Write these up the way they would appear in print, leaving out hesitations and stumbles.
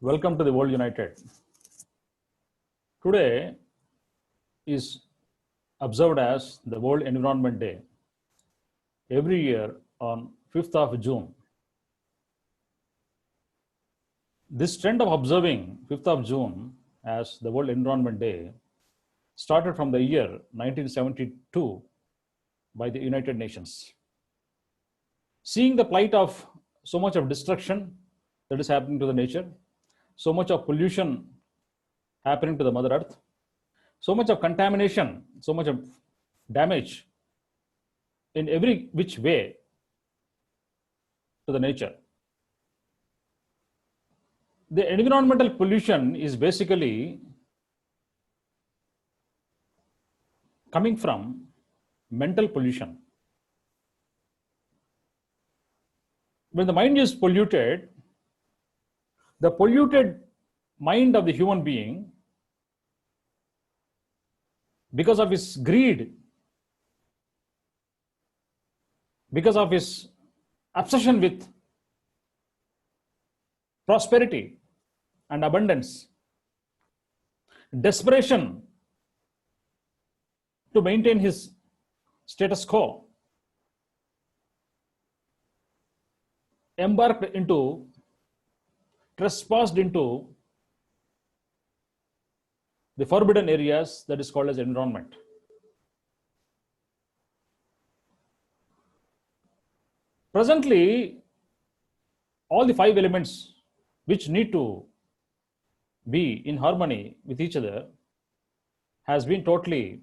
Welcome to the World United. Today is observed as the World Environment Day every year on 5th of June. This trend of observing 5th of June as the World Environment Day started from the year 1972 by the United Nations. Seeing the plight of so much of destruction that is happening to the nature, so much of pollution happening to the Mother Earth, so much of contamination, so much of damage in every which way to the nature. The environmental pollution is basically coming from mental pollution. When the mind is polluted, the polluted mind of the human being, because of his greed, because of his obsession with prosperity and abundance, desperation to maintain his status quo, trespassed into the forbidden areas that is called as environment. Presently, all the 5 elements which need to be in harmony with each other has been totally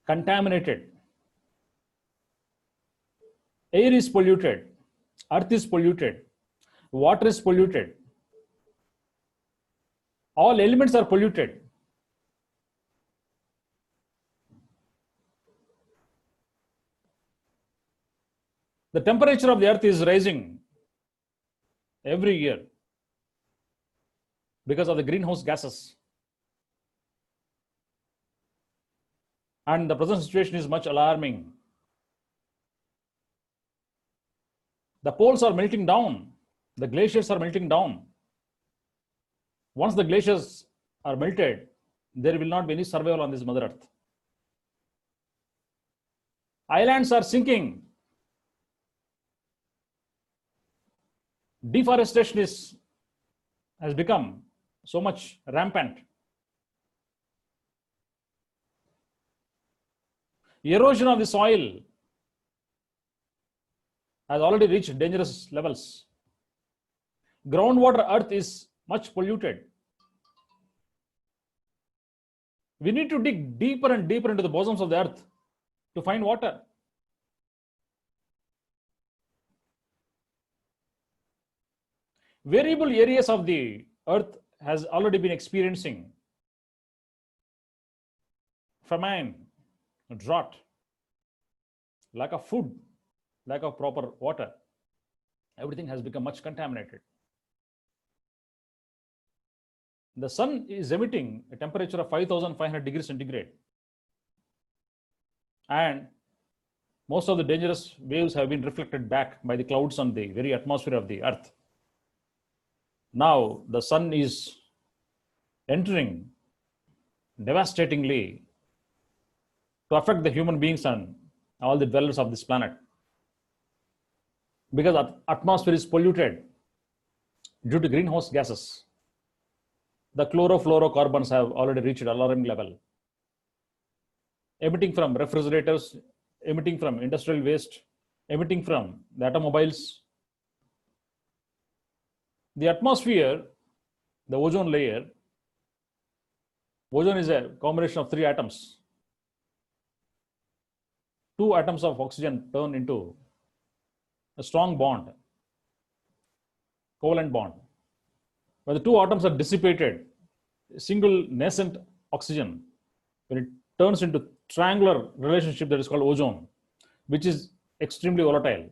contaminated. Air is polluted, earth is polluted, water is polluted. All elements are polluted. The temperature of the earth is rising every year because of the greenhouse gases. And the present situation is much alarming. The poles are melting down. The glaciers are melting down. Once the glaciers are melted, there will not be any survival on this Mother Earth. Islands are sinking. Deforestation has become so much rampant. Erosion of the soil has already reached dangerous levels. Groundwater earth is much polluted. We need to dig deeper and deeper into the bosoms of the earth to find water. Variable areas of the earth has already been experiencing famine, drought, lack of food, lack of proper water. Everything has become much contaminated. The sun is emitting a temperature of 5,500 degrees centigrade. And most of the dangerous waves have been reflected back by the clouds on the very atmosphere of the earth. Now the sun is entering devastatingly to affect the human beings and all the dwellers of this planet, because the atmosphere is polluted due to greenhouse gases. The chlorofluorocarbons have already reached an alarming level, emitting from refrigerators, emitting from industrial waste, emitting from the automobiles. The atmosphere, the ozone layer, ozone is a combination of 3 atoms. 2 atoms of oxygen turn into a strong bond, covalent bond. When the 2 atoms are dissipated, a single nascent oxygen, when it turns into triangular relationship that is called ozone, which is extremely volatile.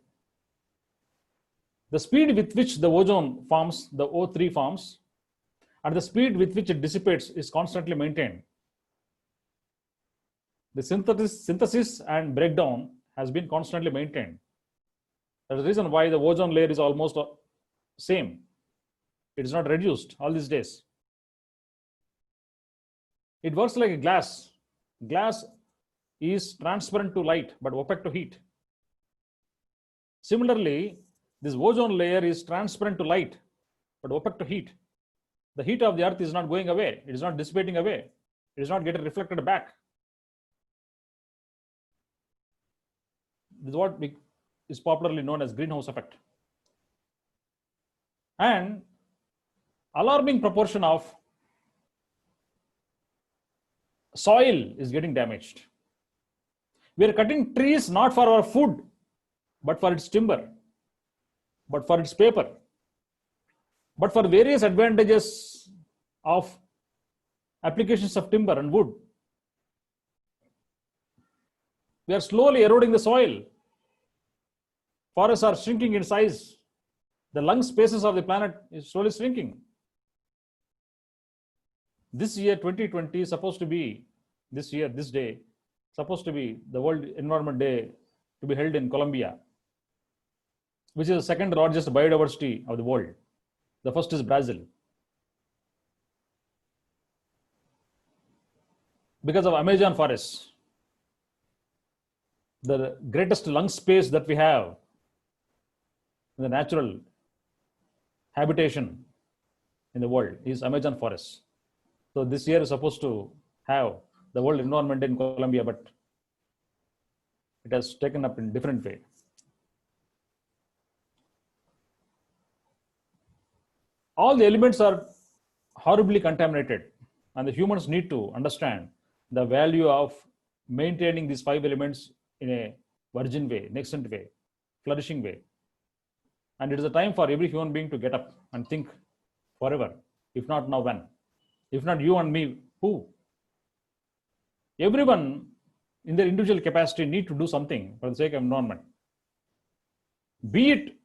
The speed with which the ozone forms, the O3 forms, and the speed with which it dissipates is constantly maintained. The synthesis and breakdown has been constantly maintained. That's the reason why the ozone layer is almost same. It is not reduced all these days. It works like a glass. Glass is transparent to light, but opaque to heat. Similarly, this ozone layer is transparent to light, but opaque to heat. The heat of the earth is not going away. It is not dissipating away. It is not getting reflected back. This is what is popularly known as greenhouse effect. And alarming proportion of soil is getting damaged. We are cutting trees not for our food, but for its timber, but for its paper, but for various advantages of applications of timber and wood. We are slowly eroding the soil. Forests are shrinking in size. The lung spaces of the planet is slowly shrinking. This year, 2020, is supposed to be, this day, supposed to be the World Environment Day to be held in Colombia, which is the second largest biodiversity of the world. The first is Brazil. Because of Amazon forests, the greatest lung space that we have in the natural habitation in the world is Amazon forests. So this year is supposed to have the World Environment Day in Colombia, but it has taken up in different way. All the elements are horribly contaminated, and the humans need to understand the value of maintaining these 5 elements in a virgin way, nascent way, flourishing way. And it is a time for every human being to get up and think forever. If not now, when? If not you and me, who? Everyone in their individual capacity need to do something for the sake of environment. Be it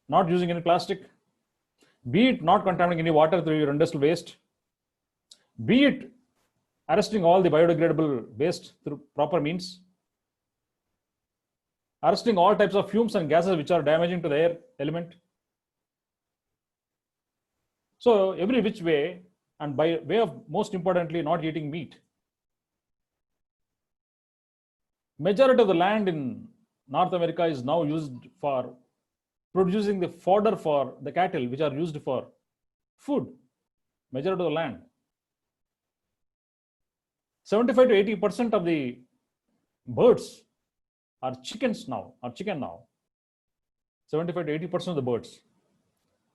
not using any plastic, be it not contaminating any water through your industrial waste, be it arresting all the biodegradable waste through proper means, arresting all types of fumes and gases which are damaging to the air element. So every which way, and by way of most importantly not eating meat. Majority of the land in North America is now used for producing the fodder for the cattle which are used for food. Majority of the land. 75 to 80% of the birds are chickens now, are chicken now. 75 to 80% of the birds.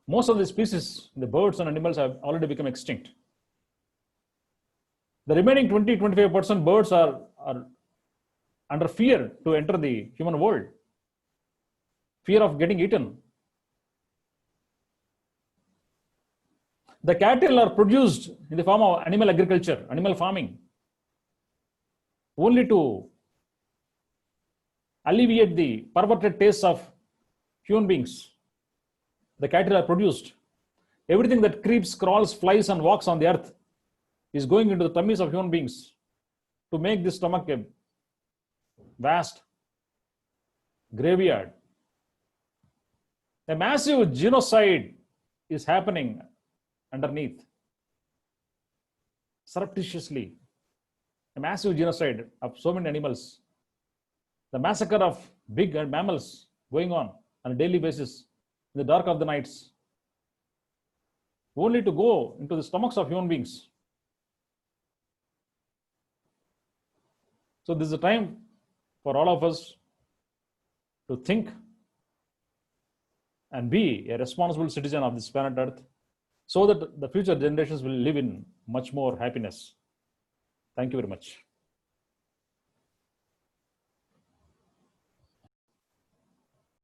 Most of the species, the birds and animals, have already become extinct. The remaining 20-25% birds are under fear to enter the human world. Fear of getting eaten. The cattle are produced in the form of animal agriculture, animal farming, only to alleviate the perverted tastes of human beings. The cattle are produced. Everything that creeps, crawls, flies, and walks on the earth is going into the tummies of human beings to make this stomach a vast graveyard. A massive genocide is happening underneath, surreptitiously. A massive genocide of so many animals. The massacre of big mammals going on a daily basis in the dark of the nights, only to go into the stomachs of human beings. So this is a time for all of us to think and be a responsible citizen of this planet Earth, so that the future generations will live in much more happiness. Thank you very much.